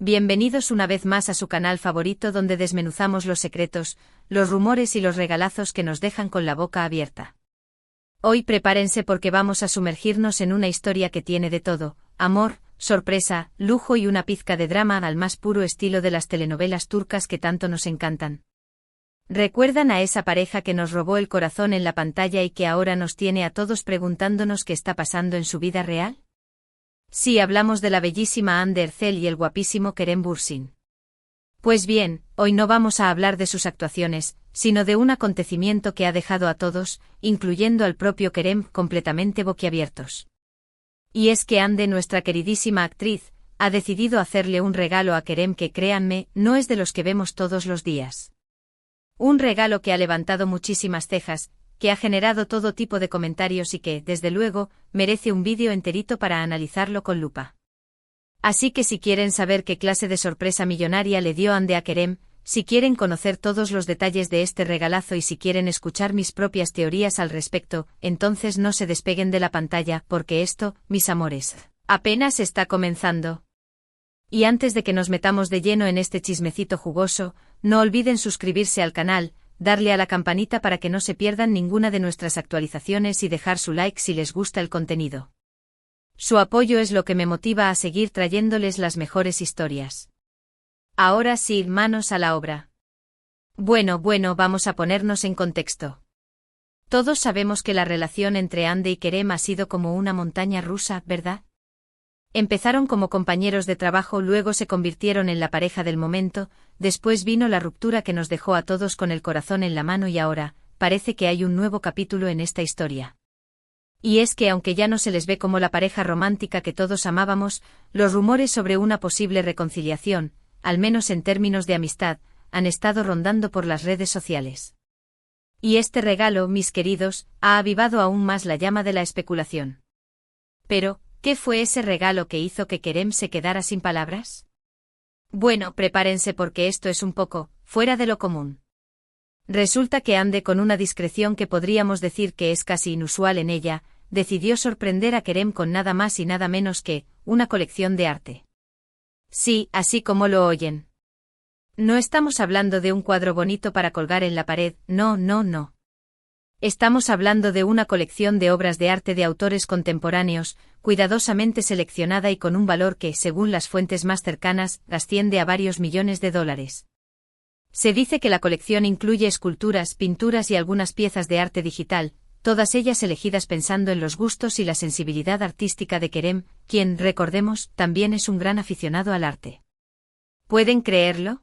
Bienvenidos una vez más a su canal favorito donde desmenuzamos los secretos, los rumores y los regalazos que nos dejan con la boca abierta. Hoy prepárense porque vamos a sumergirnos en una historia que tiene de todo: amor, sorpresa, lujo y una pizca de drama al más puro estilo de las telenovelas turcas que tanto nos encantan. ¿Recuerdan a esa pareja que nos robó el corazón en la pantalla y que ahora nos tiene a todos preguntándonos qué está pasando en su vida real? Sí, hablamos de la bellísima Hande Erçel y el guapísimo Kerem Bürsin. Pues bien, hoy no vamos a hablar de sus actuaciones, sino de un acontecimiento que ha dejado a todos, incluyendo al propio Kerem, completamente boquiabiertos. Y es que Hande, nuestra queridísima actriz, ha decidido hacerle un regalo a Kerem que, créanme, no es de los que vemos todos los días. Un regalo que ha levantado muchísimas cejas, que ha generado todo tipo de comentarios y que, desde luego, merece un vídeo enterito para analizarlo con lupa. Así que si quieren saber qué clase de sorpresa millonaria le dio Hande a Kerem, si quieren conocer todos los detalles de este regalazo y si quieren escuchar mis propias teorías al respecto, entonces no se despeguen de la pantalla, porque esto, mis amores, apenas está comenzando. Y antes de que nos metamos de lleno en este chismecito jugoso, no olviden suscribirse al canal, darle a la campanita para que no se pierdan ninguna de nuestras actualizaciones y dejar su like si les gusta el contenido. Su apoyo es lo que me motiva a seguir trayéndoles las mejores historias. Ahora sí, manos a la obra. Bueno, vamos a ponernos en contexto. Todos sabemos que la relación entre Hande y Kerem ha sido como una montaña rusa, ¿verdad? Empezaron como compañeros de trabajo, luego se convirtieron en la pareja del momento, después vino la ruptura que nos dejó a todos con el corazón en la mano y ahora, parece que hay un nuevo capítulo en esta historia. Y es que aunque ya no se les ve como la pareja romántica que todos amábamos, los rumores sobre una posible reconciliación, al menos en términos de amistad, han estado rondando por las redes sociales. Y este regalo, mis queridos, ha avivado aún más la llama de la especulación. Pero, ¿qué fue ese regalo que hizo que Kerem se quedara sin palabras? Bueno, prepárense porque esto es un poco fuera de lo común. Resulta que Hande, con una discreción que podríamos decir que es casi inusual en ella, decidió sorprender a Kerem con nada más y nada menos que una colección de arte. Sí, así como lo oyen. No estamos hablando de un cuadro bonito para colgar en la pared, no. Estamos hablando de una colección de obras de arte de autores contemporáneos, cuidadosamente seleccionada y con un valor que, según las fuentes más cercanas, asciende a varios millones de dólares. Se dice que la colección incluye esculturas, pinturas y algunas piezas de arte digital, todas ellas elegidas pensando en los gustos y la sensibilidad artística de Kerem, quien, recordemos, también es un gran aficionado al arte. ¿Pueden creerlo?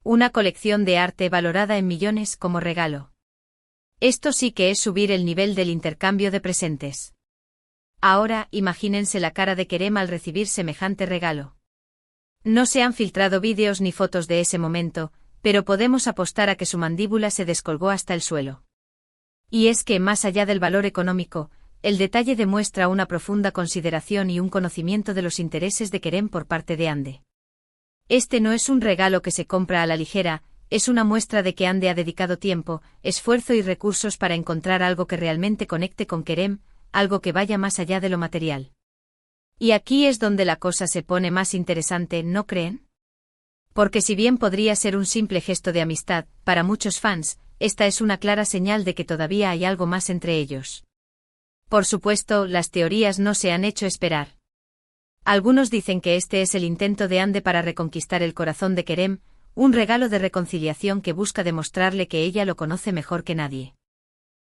Una colección de arte valorada en millones como regalo. Esto sí que es subir el nivel del intercambio de presentes. Ahora, imagínense la cara de Kerem al recibir semejante regalo. No se han filtrado vídeos ni fotos de ese momento, pero podemos apostar a que su mandíbula se descolgó hasta el suelo. Y es que, más allá del valor económico, el detalle demuestra una profunda consideración y un conocimiento de los intereses de Kerem por parte de Hande. Este no es un regalo que se compra a la ligera, es una muestra de que Hande ha dedicado tiempo, esfuerzo y recursos para encontrar algo que realmente conecte con Kerem, algo que vaya más allá de lo material. Y aquí es donde la cosa se pone más interesante, ¿no creen? Porque si bien podría ser un simple gesto de amistad, para muchos fans, esta es una clara señal de que todavía hay algo más entre ellos. Por supuesto, las teorías no se han hecho esperar. Algunos dicen que este es el intento de Hande para reconquistar el corazón de Kerem, un regalo de reconciliación que busca demostrarle que ella lo conoce mejor que nadie.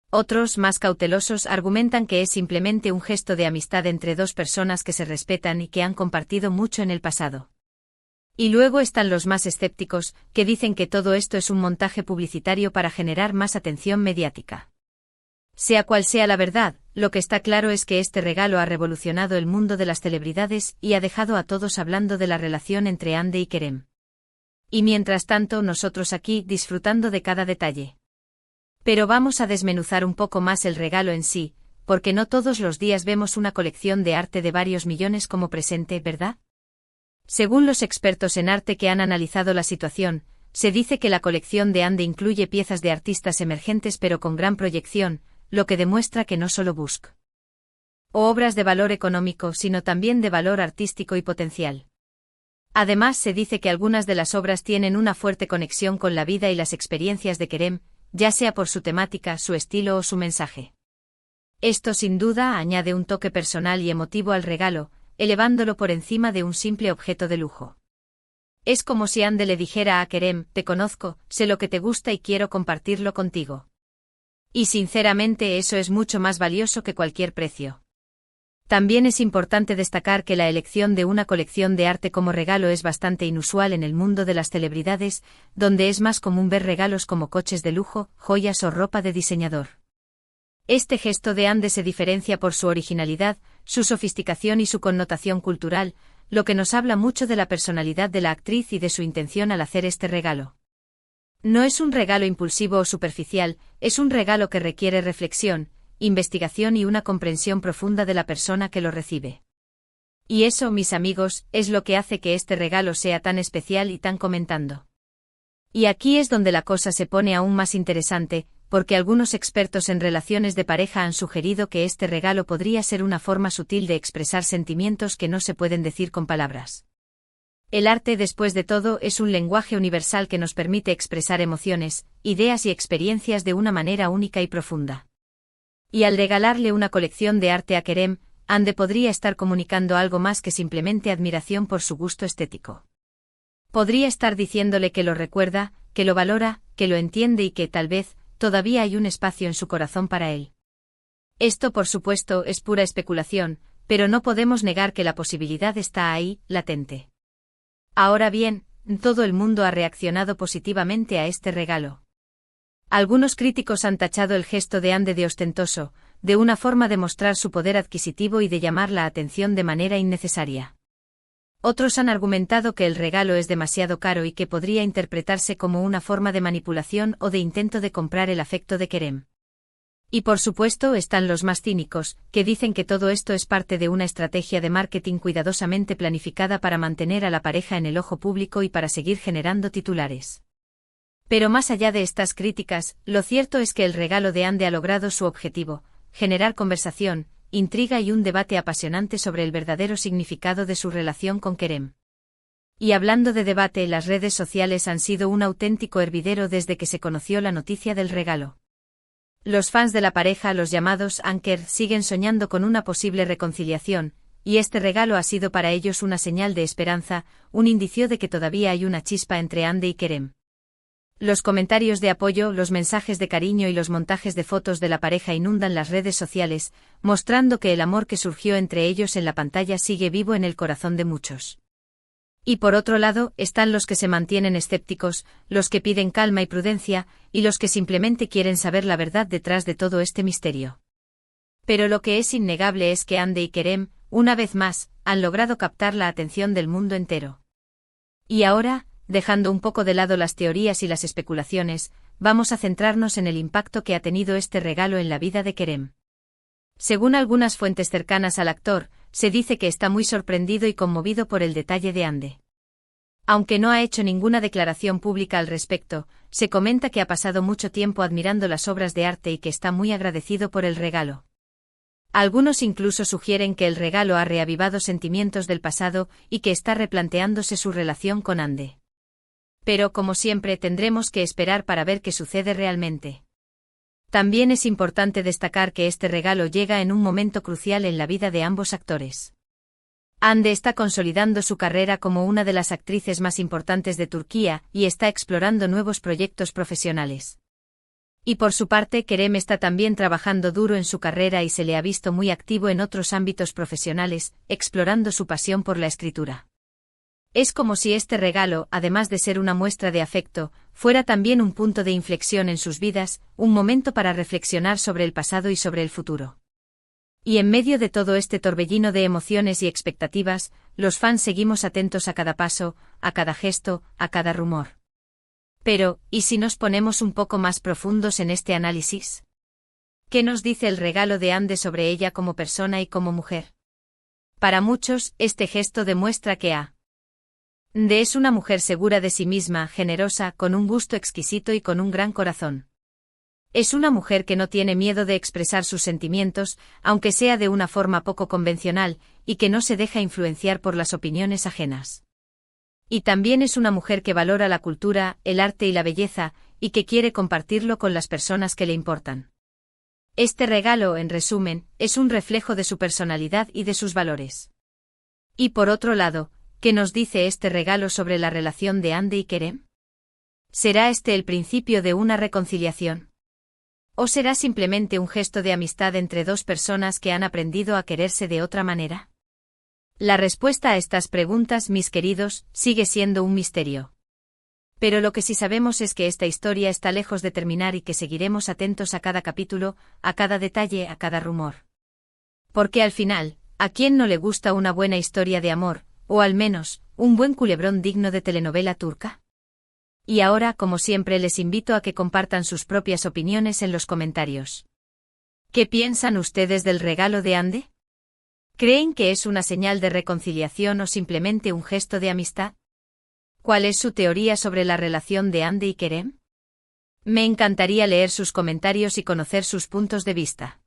Otros, más cautelosos, argumentan que es simplemente un gesto de amistad entre dos personas que se respetan y que han compartido mucho en el pasado. Y luego están los más escépticos, que dicen que todo esto es un montaje publicitario para generar más atención mediática. Sea cual sea la verdad, lo que está claro es que este regalo ha revolucionado el mundo de las celebridades y ha dejado a todos hablando de la relación entre Hande y Kerem. Y mientras tanto nosotros aquí disfrutando de cada detalle. Pero vamos a desmenuzar un poco más el regalo en sí, porque no todos los días vemos una colección de arte de varios millones como presente, ¿verdad? Según los expertos en arte que han analizado la situación, se dice que la colección de Hande incluye piezas de artistas emergentes pero con gran proyección, lo que demuestra que no solo busca obras de valor económico sino también de valor artístico y potencial. Además, se dice que algunas de las obras tienen una fuerte conexión con la vida y las experiencias de Kerem, ya sea por su temática, su estilo o su mensaje. Esto sin duda añade un toque personal y emotivo al regalo, elevándolo por encima de un simple objeto de lujo. Es como si Ande le dijera a Kerem: te conozco, sé lo que te gusta y quiero compartirlo contigo. Y sinceramente eso es mucho más valioso que cualquier precio. También es importante destacar que la elección de una colección de arte como regalo es bastante inusual en el mundo de las celebridades, donde es más común ver regalos como coches de lujo, joyas o ropa de diseñador. Este gesto de Ande se diferencia por su originalidad, su sofisticación y su connotación cultural, lo que nos habla mucho de la personalidad de la actriz y de su intención al hacer este regalo. No es un regalo impulsivo o superficial, es un regalo que requiere reflexión, investigación y una comprensión profunda de la persona que lo recibe. Y eso, mis amigos, es lo que hace que este regalo sea tan especial y tan comentando. Y aquí es donde la cosa se pone aún más interesante, porque algunos expertos en relaciones de pareja han sugerido que este regalo podría ser una forma sutil de expresar sentimientos que no se pueden decir con palabras. El arte, después de todo, es un lenguaje universal que nos permite expresar emociones, ideas y experiencias de una manera única y profunda. Y al regalarle una colección de arte a Kerem, Ande podría estar comunicando algo más que simplemente admiración por su gusto estético. Podría estar diciéndole que lo recuerda, que lo valora, que lo entiende y que, tal vez, todavía hay un espacio en su corazón para él. Esto, por supuesto, es pura especulación, pero no podemos negar que la posibilidad está ahí, latente. Ahora bien, todo el mundo ha reaccionado positivamente a este regalo. Algunos críticos han tachado el gesto de Ande de ostentoso, de una forma de mostrar su poder adquisitivo y de llamar la atención de manera innecesaria. Otros han argumentado que el regalo es demasiado caro y que podría interpretarse como una forma de manipulación o de intento de comprar el afecto de Kerem. Y por supuesto están los más cínicos, que dicen que todo esto es parte de una estrategia de marketing cuidadosamente planificada para mantener a la pareja en el ojo público y para seguir generando titulares. Pero más allá de estas críticas, lo cierto es que el regalo de Ande ha logrado su objetivo: generar conversación, intriga y un debate apasionante sobre el verdadero significado de su relación con Kerem. Y hablando de debate, las redes sociales han sido un auténtico hervidero desde que se conoció la noticia del regalo. Los fans de la pareja, los llamados Anker, siguen soñando con una posible reconciliación, y este regalo ha sido para ellos una señal de esperanza, un indicio de que todavía hay una chispa entre Ande y Kerem. Los comentarios de apoyo, los mensajes de cariño y los montajes de fotos de la pareja inundan las redes sociales, mostrando que el amor que surgió entre ellos en la pantalla sigue vivo en el corazón de muchos. Y por otro lado, están los que se mantienen escépticos, los que piden calma y prudencia, y los que simplemente quieren saber la verdad detrás de todo este misterio. Pero lo que es innegable es que Ande y Kerem, una vez más, han logrado captar la atención del mundo entero. Y ahora, dejando un poco de lado las teorías y las especulaciones, vamos a centrarnos en el impacto que ha tenido este regalo en la vida de Kerem. Según algunas fuentes cercanas al actor, se dice que está muy sorprendido y conmovido por el detalle de Ande. Aunque no ha hecho ninguna declaración pública al respecto, se comenta que ha pasado mucho tiempo admirando las obras de arte y que está muy agradecido por el regalo. Algunos incluso sugieren que el regalo ha reavivado sentimientos del pasado y que está replanteándose su relación con Ande. Pero como siempre tendremos que esperar para ver qué sucede realmente. También es importante destacar que este regalo llega en un momento crucial en la vida de ambos actores. Ande está consolidando su carrera como una de las actrices más importantes de Turquía y está explorando nuevos proyectos profesionales. Y por su parte, Kerem está también trabajando duro en su carrera y se le ha visto muy activo en otros ámbitos profesionales, explorando su pasión por la escritura. Es como si este regalo, además de ser una muestra de afecto, fuera también un punto de inflexión en sus vidas, un momento para reflexionar sobre el pasado y sobre el futuro. Y en medio de todo este torbellino de emociones y expectativas, los fans seguimos atentos a cada paso, a cada gesto, a cada rumor. Pero, ¿y si nos ponemos un poco más profundos en este análisis? ¿Qué nos dice el regalo de Ande sobre ella como persona y como mujer? Para muchos, este gesto demuestra que Ande es una mujer segura de sí misma, generosa, con un gusto exquisito y con un gran corazón. Es una mujer que no tiene miedo de expresar sus sentimientos, aunque sea de una forma poco convencional, y que no se deja influenciar por las opiniones ajenas. Y también es una mujer que valora la cultura, el arte y la belleza, y que quiere compartirlo con las personas que le importan. Este regalo, en resumen, es un reflejo de su personalidad y de sus valores. Y por otro lado, ¿qué nos dice este regalo sobre la relación de Andy y Kerem? ¿Será este el principio de una reconciliación? ¿O será simplemente un gesto de amistad entre dos personas que han aprendido a quererse de otra manera? La respuesta a estas preguntas, mis queridos, sigue siendo un misterio. Pero lo que sí sabemos es que esta historia está lejos de terminar y que seguiremos atentos a cada capítulo, a cada detalle, a cada rumor. Porque al final, ¿a quién no le gusta una buena historia de amor, o al menos, un buen culebrón digno de telenovela turca? Y ahora, como siempre, les invito a que compartan sus propias opiniones en los comentarios. ¿Qué piensan ustedes del regalo de Ande? ¿Creen que es una señal de reconciliación o simplemente un gesto de amistad? ¿Cuál es su teoría sobre la relación de Ande y Kerem? Me encantaría leer sus comentarios y conocer sus puntos de vista.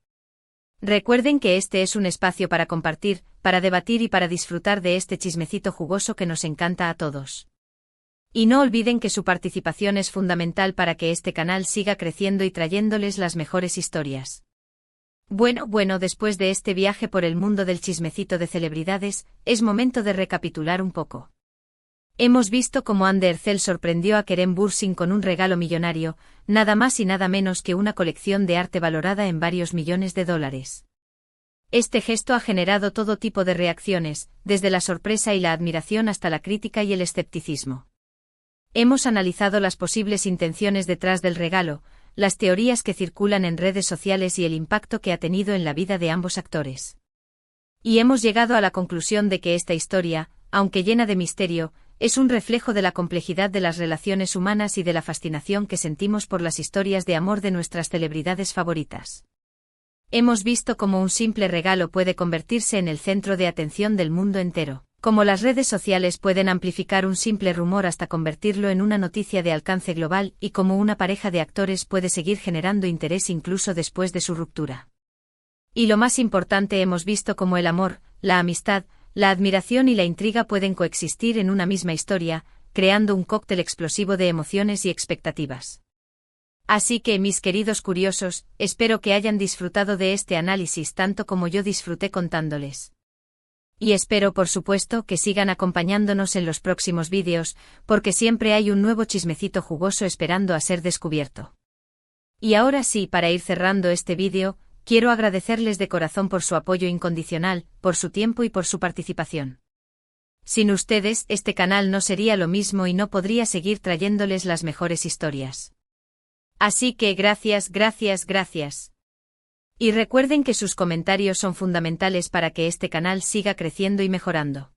Recuerden que este es un espacio para compartir, para debatir y para disfrutar de este chismecito jugoso que nos encanta a todos. Y no olviden que su participación es fundamental para que este canal siga creciendo y trayéndoles las mejores historias. Bueno, después de este viaje por el mundo del chismecito de celebridades, es momento de recapitular un poco. Hemos visto cómo Ander Ercel sorprendió a Kerem Bürsin con un regalo millonario, nada más y nada menos que una colección de arte valorada en varios millones de dólares. Este gesto ha generado todo tipo de reacciones, desde la sorpresa y la admiración hasta la crítica y el escepticismo. Hemos analizado las posibles intenciones detrás del regalo, las teorías que circulan en redes sociales y el impacto que ha tenido en la vida de ambos actores. Y hemos llegado a la conclusión de que esta historia, aunque llena de misterio, es un reflejo de la complejidad de las relaciones humanas y de la fascinación que sentimos por las historias de amor de nuestras celebridades favoritas. Hemos visto cómo un simple regalo puede convertirse en el centro de atención del mundo entero, cómo las redes sociales pueden amplificar un simple rumor hasta convertirlo en una noticia de alcance global y cómo una pareja de actores puede seguir generando interés incluso después de su ruptura. Y lo más importante, hemos visto cómo el amor, la amistad, la admiración y la intriga pueden coexistir en una misma historia, creando un cóctel explosivo de emociones y expectativas. Así que, mis queridos curiosos, espero que hayan disfrutado de este análisis tanto como yo disfruté contándoles. Y espero, por supuesto, que sigan acompañándonos en los próximos vídeos, porque siempre hay un nuevo chismecito jugoso esperando a ser descubierto. Y ahora sí, para ir cerrando este vídeo, quiero agradecerles de corazón por su apoyo incondicional, por su tiempo y por su participación. Sin ustedes, este canal no sería lo mismo y no podría seguir trayéndoles las mejores historias. Así que gracias. Y recuerden que sus comentarios son fundamentales para que este canal siga creciendo y mejorando.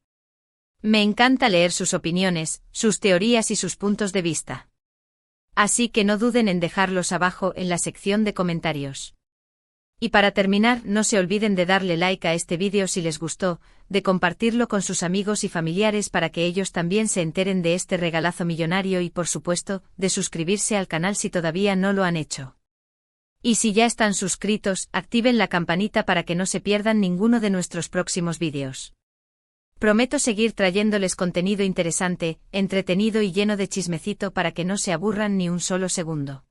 Me encanta leer sus opiniones, sus teorías y sus puntos de vista. Así que no duden en dejarlos abajo en la sección de comentarios. Y para terminar, no se olviden de darle like a este vídeo si les gustó, de compartirlo con sus amigos y familiares para que ellos también se enteren de este regalazo millonario y, por supuesto, de suscribirse al canal si todavía no lo han hecho. Y si ya están suscritos, activen la campanita para que no se pierdan ninguno de nuestros próximos vídeos. Prometo seguir trayéndoles contenido interesante, entretenido y lleno de chismecito para que no se aburran ni un solo segundo.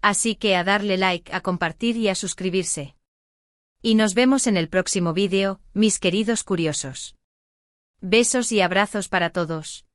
Así que a darle like, a compartir y a suscribirse. Y nos vemos en el próximo vídeo, mis queridos curiosos. Besos y abrazos para todos.